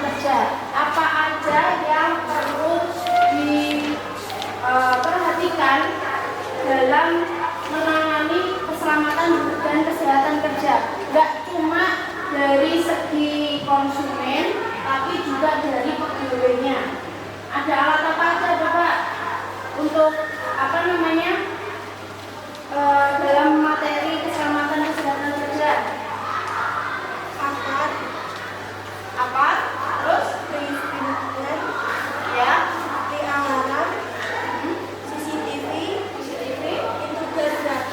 kerja. Apa aja yang perlu diperhatikan dalam menangani keselamatan dan kesehatan kerja? Nggak cuma dari segi konsumen, tapi juga dari pegawainya. Ada alat apa aja, Bapak, untuk dalam materi keselamatan kesehatan kerja? Apa? Terus? Ya. CCTV, itu berat.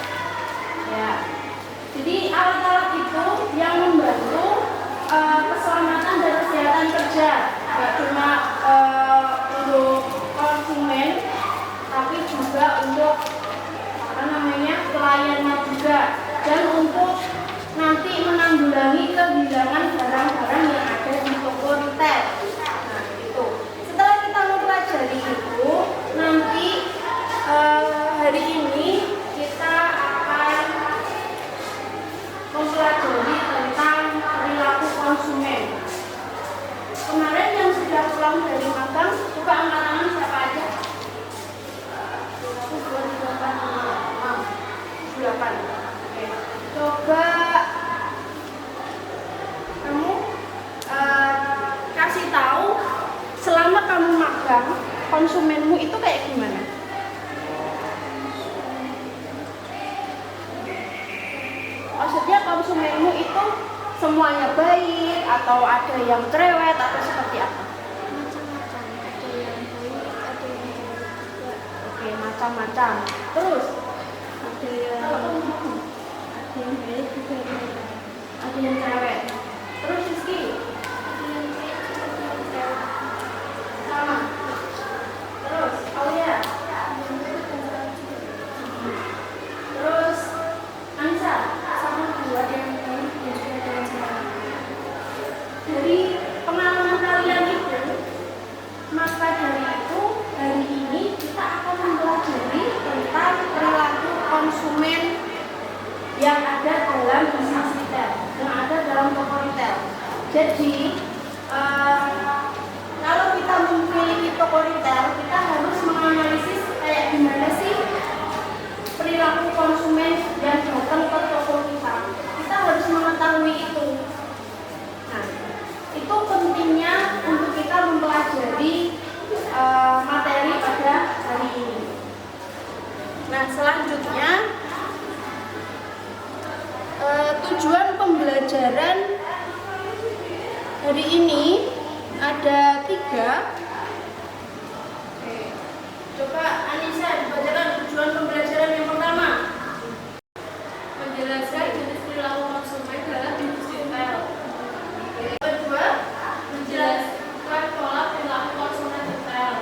Ya. Jadi alat-alat itu yang membantu keselamatan dan kesehatan kerja. Tidak cuma untuk konsumen, tapi juga untuk kliennya juga, dan untuk nanti menanggulangi kehilangan barang-barang yang ada di toko retail. Nah, itu. Setelah kita mempelajari itu, nanti hari ini kita akan mempelajari tentang perilaku konsumen. Kemarin yang sudah pulang dari magang, coba angkat tangan siapa aja? 8. Oke. Coba kamu kasih tahu selama kamu magang konsumenmu itu kayak gimana? Maksudnya konsumenmu itu semuanya baik atau ada yang cerewet atau seperti apa? Macam-macam, ada yang baik, ada yang cerewet juga. Oke, macam-macam. Terus Ada yang baik juga ada yang cerewet. Terus Rizky? ada yang baik juga ada yang cerewet. Sama. Terus Aulia? Terus Anissa? Sama juga ada yang baik dan juga ada yang cerewet. Dari pengalaman kalian itu, maka dari itu hari ini kita akan mempelajari tentang perilaku konsumen yang ada dalam bisnis retail, yang ada dalam toko retail. Jadi kalau kita memiliki toko retail, kita harus menganalisis kayak gimana sih perilaku konsumen yang datang ke toko kita. Kita harus mengetahui itu. Nah, itu pentingnya untuk kita mempelajari materi pada hari ini. Nah, selanjutnya tujuan pembelajaran hari ini ada 3. Oke. Coba Anissa dibacakan tujuan pembelajaran yang pertama. Menjelaskan jenis perilaku konsumen dalam bisnis retail. Yang kedua, Menjelaskan pola perilaku konsumen retail.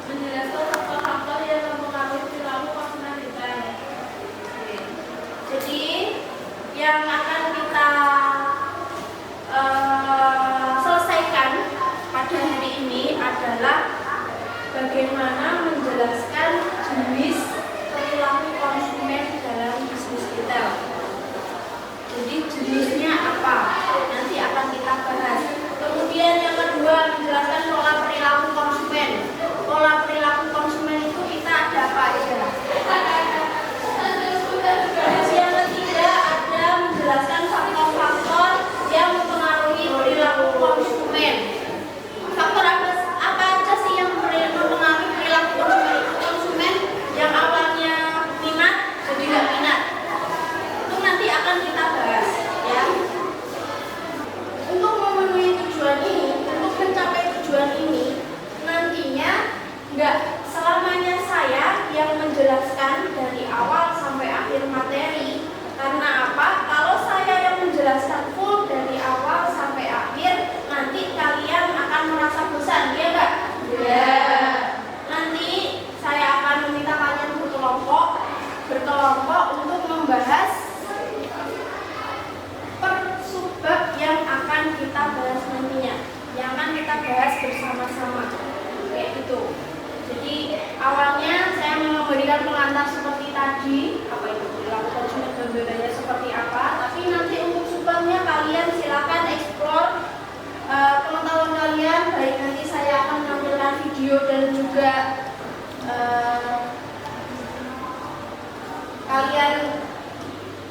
Menjelaskan faktor-faktor yang mempengaruhi perilaku konsumen retail. jadi yang akan kita selesaikan pada hari ini adalah bagaimana menjelaskan jenis perilaku konsumen dalam bisnis retail. Jadi jenisnya apa? Nanti akan kita bahas. Kemudian yang kedua, menjelaskan pola perilaku konsumen. Pola perilaku konsumen itu kita ada apa aja? Yang ketiga ada menjelaskan faktor-faktor yang mempengaruhi perilaku konsumen. Faktor apa aja sih yang mempengaruhi perilaku konsumen yang awalnya minat jadi nggak minat? Itu nanti akan kita bahas, ya. Untuk memenuhi tujuan ini, untuk mencapai tujuan ini, nantinya nggak selamanya saya yang menjelaskan dari awal sampai akhir materi. Karena apa? Kalau saya yang menjelaskan full dari awal sampai akhir, nanti kalian akan merasa bosan, ya nggak? Ya. Nanti saya akan meminta kalian berkelompok untuk membahas per subbab yang akan kita bahas nantinya, yang akan kita bahas bersama-sama, kayak gitu. Jadi awalnya saya memberikan pengantar seperti tadi, apa itu perilaku konsumen dan bedanya seperti apa. Tapi nanti untuk subbabnya kalian silakan explore baik nanti saya akan menampilkan video dan juga kalian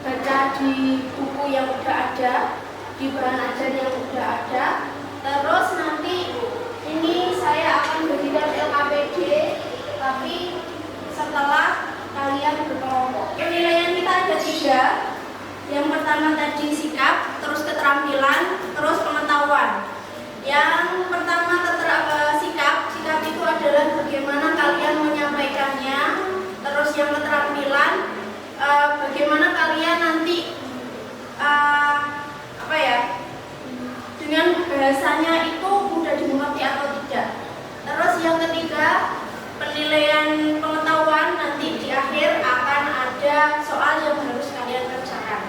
baca di buku yang udah ada, di bahan ajar yang udah ada. Terus nanti ini saya akan berikan LKPD, tapi setelah kalian berkelompok. Penilaian kita ada 3. Yang pertama tadi sikap, terus keterampilan, terus pengetahuan. Yang pertama sikap itu adalah bagaimana kalian menyampaikannya. Terus yang keterampilan, bagaimana kalian nanti dengan bahasanya itu mudah dimengerti atau tidak. Terus yang ketiga, penilaian pengetahuan, nanti di akhir akan ada soal yang harus kalian kerjakan.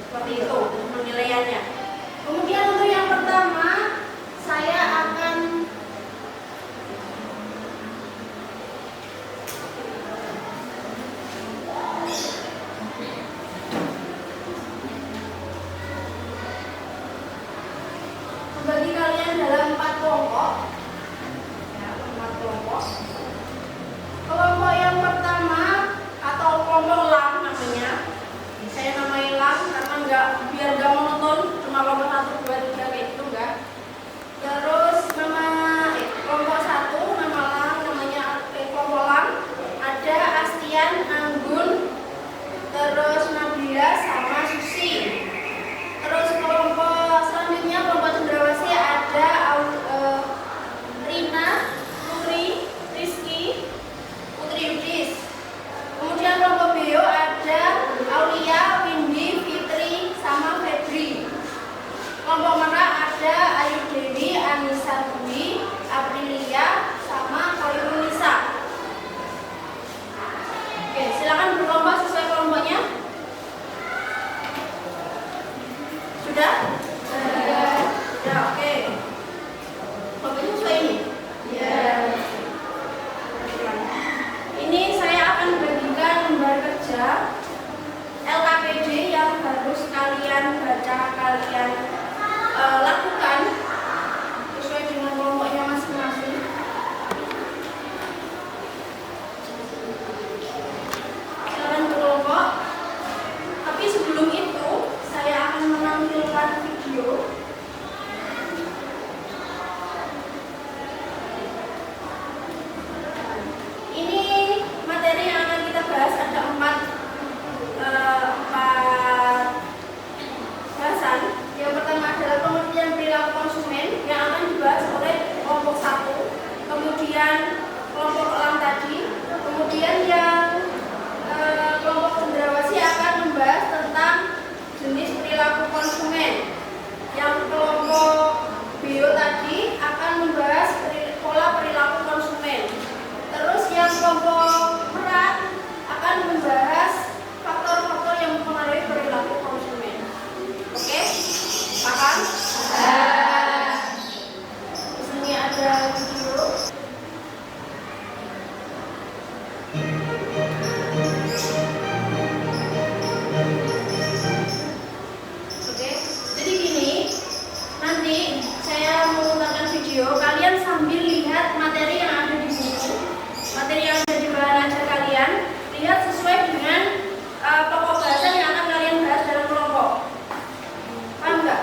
Seperti itu penilaiannya. Kemudian untuk yang pertama, saya akan membagi kalian dalam 4 kelompok. Ya, 4 kelompok. Kelompok yang pertama atau kelompok LAM namanya. Saya namai LAM karena biar nggak monoton, cuma kelompok 1, 2, 3 kayak gitu enggak. Terus kelompok 1 nama LAM namanya kelompok LAM ada Astian, Anggun, terus Nabila sama Susi. Terus kelompok selanjutnya kelompok Cendrawasih ada Rina, Putri, Rizky, Putri Yudis. Kemudian kelompok Beo ada Aulia, Windy, Fitri, sama Febri. Kelompok Merah ada Ayu Dewi, Anissa Dwi, Aprilia, sama Khairunisa. Oke, silakan berkelompok sesuai kelompoknya. Sudah? Ya, oke. Kelompoknya sesuai ini? Ya. Ini saya akan bagikan lembar kerja LKPD yang harus kalian baca, kalian lakukan sesuai dengan kelompoknya masing-masing. Silakan berkelompok. Tapi sebelum itu saya akan menampilkan video. Ini materi yang akan kita bahas ada 4 bahasan. Yang pertama adalah pengertian perilaku konsumen yang akan dibahas oleh kelompok 1. Kemudian kelompok LAM tadi. Kemudian yang kelompok Cendrawasih akan membahas tentang jenis perilaku konsumen. Yang kelompok Bio tadi akan membahas pola perilaku konsumen. Terus yang kelompok Merah akan membahas faktor-faktor yang mempengaruhi perilaku konsumen. Oke? Paham? Di sini ada video. Oke, jadi gini, nanti saya memutarkan video, kalian sambil lihat materi yang ada di buku, materi yang ada di bahan ajar kalian, lihat sesuai dengan pokok bahasan yang akan kalian bahas dalam kelompok. Paham nggak?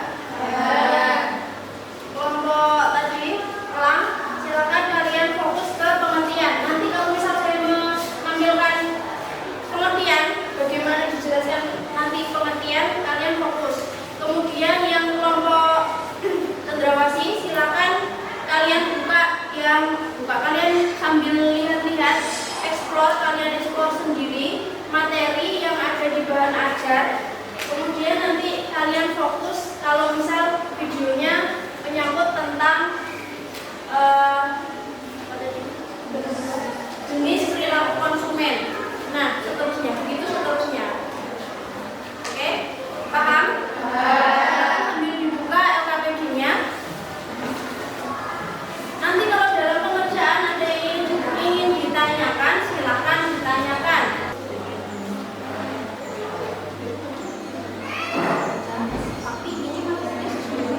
Kelompok tadi, LAM, silakan kalian fokus ke pengertian. Nanti kalau misal saya menampilkan pengertian, bagaimana dijelaskan nanti pengertian, kalian fokus. Kemudian yang kelompok Cendrawasih, silakan kalian kalian sambil lihat-lihat, kalian explore sendiri materi yang ada di bahan ajar. Kemudian nanti kalian fokus kalau misal videonya menyangkut tentang jenis perilaku konsumen. Nah, seterusnya, begitu seterusnya. Oke, paham? Sambil dibuka LKPD-nya. Nanti kalau dalam pengerjaan ada yang ingin ditanyakan, silakan ditanyakan. Tapi ini materinya sesuai.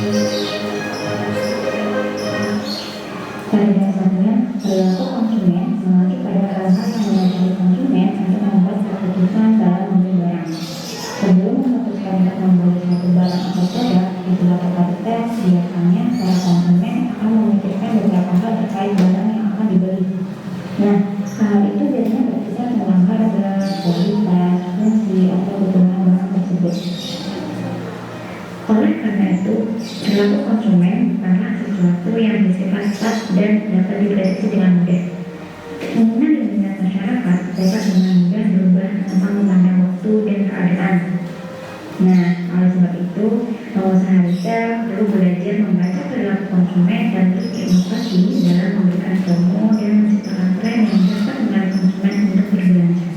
Pada dasarnya, perilaku konsumen mengacu pada hal-hal yang mendasari konsumen untuk membuat keputusan dalam membeli barang. Sebelum memutuskan untuk membeli suatu barang atau produk, di beberapa tes biasanya para konsumen akan memikirkan beberapa hal terkait barang yang akan dibeli. Nah, hal itu biasanya berkisar tentang harga, kualitas, fungsi, atau kegunaan barang tersebut. Oleh karena itu, perilaku konsumen bukanlah sesuatu yang bersifat stat dan dapat diprediksi dengan mudah. Keinginan di minat masyarakat dapat dengan mudah berubah tanpa memandang waktu dan keadaan. Nah, oleh sebab itu, pengusaha retail perlu belajar membaca perilaku konsumen dan terus berinovasi dalam memberikan promo dan menciptakan tren yang dapat menarik konsumen untuk berbelanja.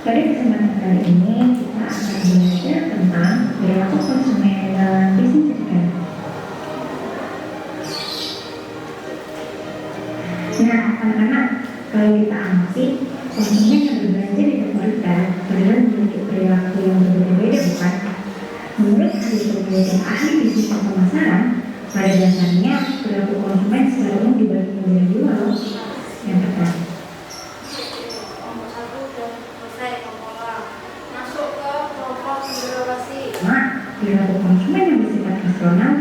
Pada kesempatan kali ini, kita akan belajar tentang perilaku konsumen dalam bisnis retail. Nah, anak-anak, kalau kita amati, konsumen yang berbelanja di toko retail adalah memiliki perilaku yang berbeda-beda, bukan? Menurut hasil penelitian ahli bisnis dan pemasaran, pada dasarnya perilaku konsumen secara umum dibagi menjadi dua loh. Yang pertama, Nomor 1 udah selesai pemula. Masuk ke kelompok generasi. perilaku konsumen yang bersifat rasional,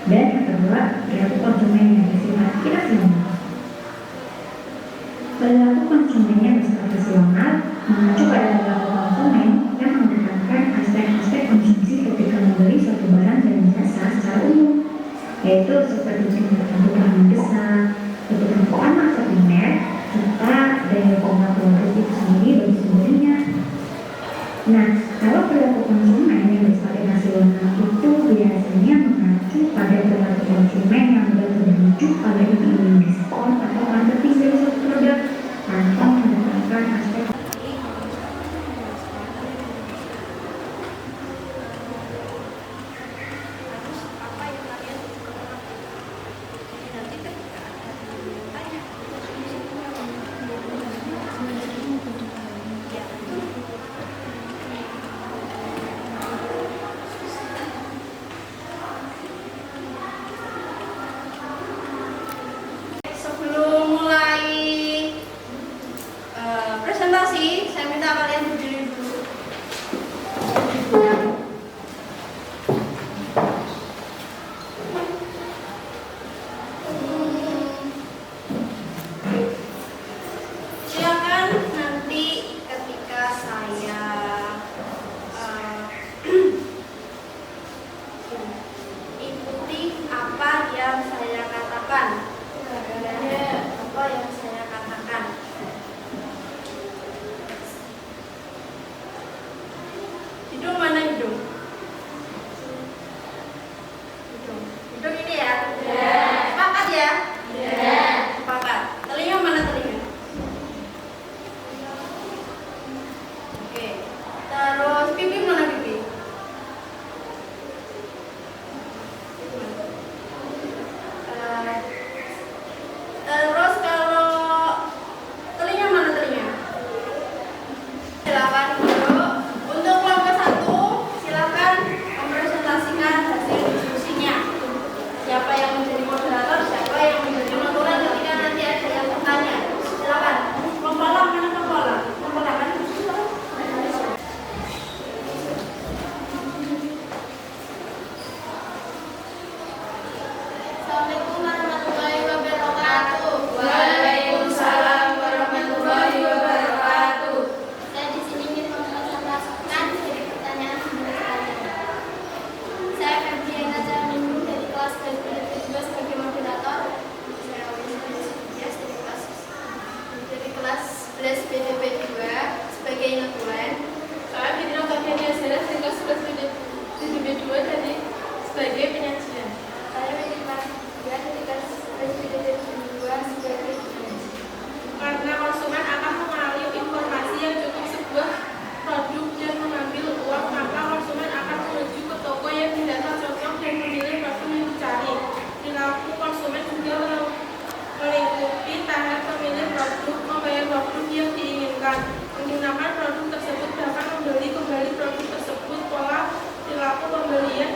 dan yang kedua, perilaku konsumen yang bersifat irasional. Perilaku konsumen yang bersifat rasional mengacu pada perilaku konsumen yang mengedepankan aspek-aspek konsumsi ketika membeli suatu barang dan jasa secara umum, yaitu seperti kebutuhan mendesak, kebutuhan utama atau primer, serta daya beli produk itu sendiri bagi sumbernya. Nah, kalau perilaku konsumen yang bersifat rasional itu biasanya mengacu pada perilaku konsumen yang mudah terpicu pada ingin diskon atau marketing dari suatu produk tanpa mengedepankan aspek. Apa yang kalian nanti ketika tanya sebelum mulai presentasi, saya minta kalian berdiri dulu. Silakan nanti ketika saya ikuti apa yang saya katakan. Apa yang saya katakan. Hidung mana hidung? Hidung. Hidung ini ya? Sepakat ya? Sepakat. Telinga mana telinga? Oke. Terus pipi mana pipi? Terus kalau telinga mana telinga? Silakan duduk. Untuk kelompok 1, silakan mempresentasikan hasil diskusinya. Siapa yang menjadi moderator, siapa yang menjadi notulen ketika nanti ada yang bertanya. Silakan. Kelompok A mana kelompok A? Kelompok A kan? Assalamualaikum warahmatullahi wabarakatuh. Waalaikumsalam warahmatullahi wabarakatuh. Saya di sini ingin mempresentasikan dari pertanyaan sebelum saya. Saya Febriana Jaminu dari kelas BPDB 2 sebagai moderator. Saya Wisnu dari kelas 11 BPDB 2 sebagai notulen. Saya Fitri Oktaviani Azhara dari kelas 11 BPDB 2 dari sebagai penyajian. Saya Widi Prasetya dari kelas 11 BPDB 2 sebagai penyajian. Karena konsumen akan mengalami informasi yang cukup sebuah produk dan mengambil uang, maka konsumen akan menuju ke toko yang dirasa cocok dan memilih produk yang dicari. Perilaku konsumen juga melingkupi tahap memilih produk, membayar produk yang diinginkan, menggunakan produk tersebut, bahkan membeli kembali produk tersebut. Pola perilaku pembelian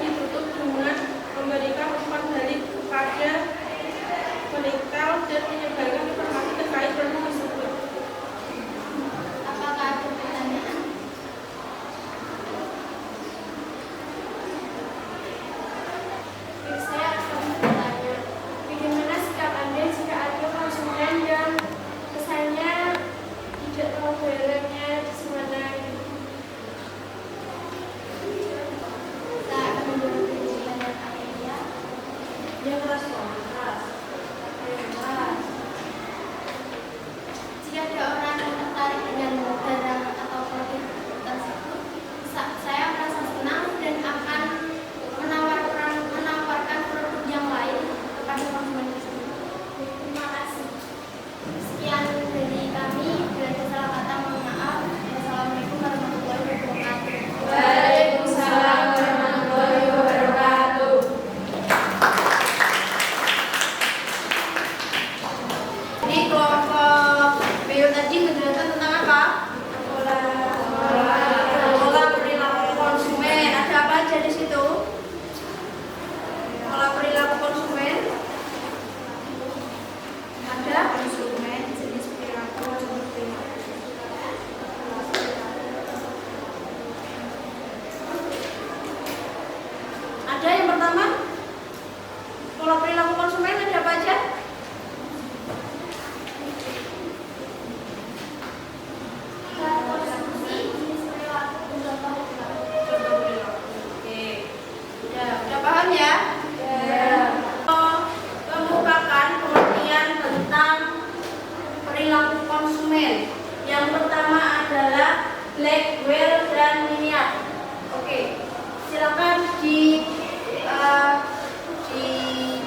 Blackwell dan Miniat. Oke, silakan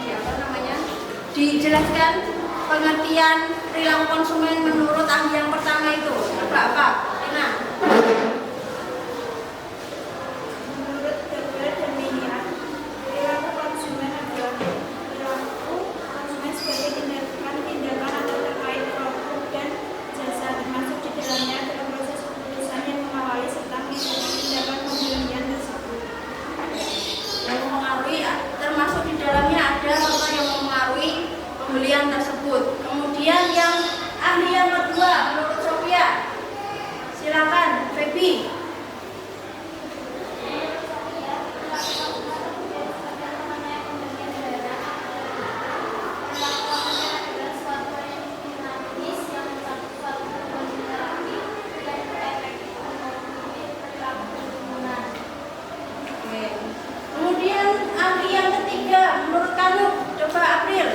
apa namanya? Dijelaskan pengertian perilaku konsumen menurut ahli yang pertama itu. Apa? Rina. Menurut Blackwell dan Miniat, perilaku konsumen adalah perilaku konsumen sebagai tindakan atau terkait produk dan jasa, termasuk di dalamnya dalam proses keputusan yang mengawali serta mengikuti tindakan pembelian tersebut. Yang mempengaruhi, termasuk di dalamnya ada faktor yang mempengaruhi pembelian tersebut. Kemudian yang ahli yang kedua menurut Sophia, silakan Feby. Kemudian ahli yang ketiga menurut kamu, coba April.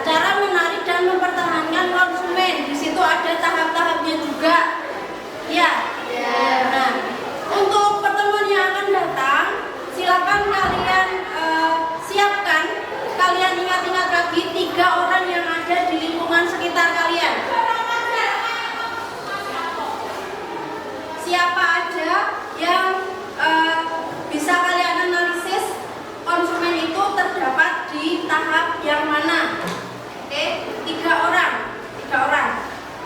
Cara menarik dan mempertahankan konsumen. Di situ ada tahap-tahapnya juga. Ya. Nah, untuk pertemuan yang akan datang, silakan kalian siapkan. Kalian ingat-ingat lagi 3 orang yang ada di lingkungan sekitar kalian. Siapa aja yang bisa kalian analisis konsumen itu terdapat di tahap yang mana? Oke, 3 orang.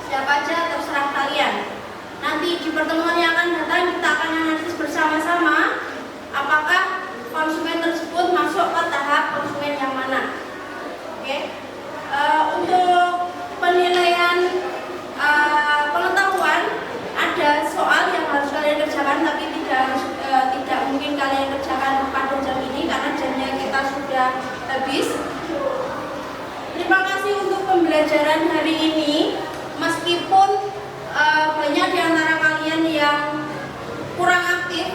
Siapa aja terserah kalian. Nanti di pertemuan yang akan datang kita akan analisis bersama-sama apakah konsumen tersebut masuk ke tahap konsumen yang mana. Oke. Untuk penilaian pengetahuan ada soal yang harus kalian kerjakan, tapi tidak mungkin kalian kerjakan pada jam ini karena jamnya kita sudah habis. Terima kasih untuk pembelajaran hari ini. Meskipun banyak di antara kalian yang kurang aktif,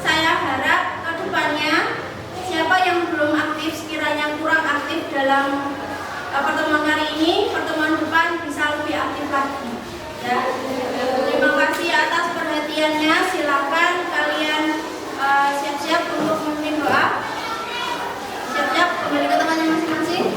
saya harap ke depannya siapa yang belum aktif, sekiranya kurang aktif dalam pertemuan hari ini, pertemuan depan bisa lebih aktif lagi. Ya. Terima kasih atas perhatiannya. Silakan kalian siap-siap untuk memimpin doa. Siap-siap kembali ke tempatnya masing-masing.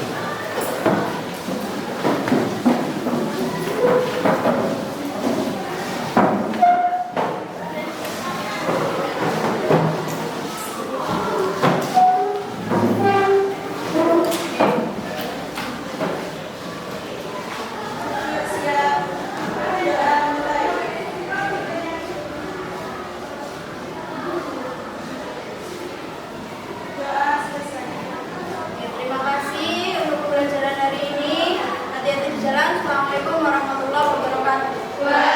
Terima kasih untuk pembelajaran hari ini. Hati-hati di jalan. Assalamualaikum warahmatullahi wabarakatuh.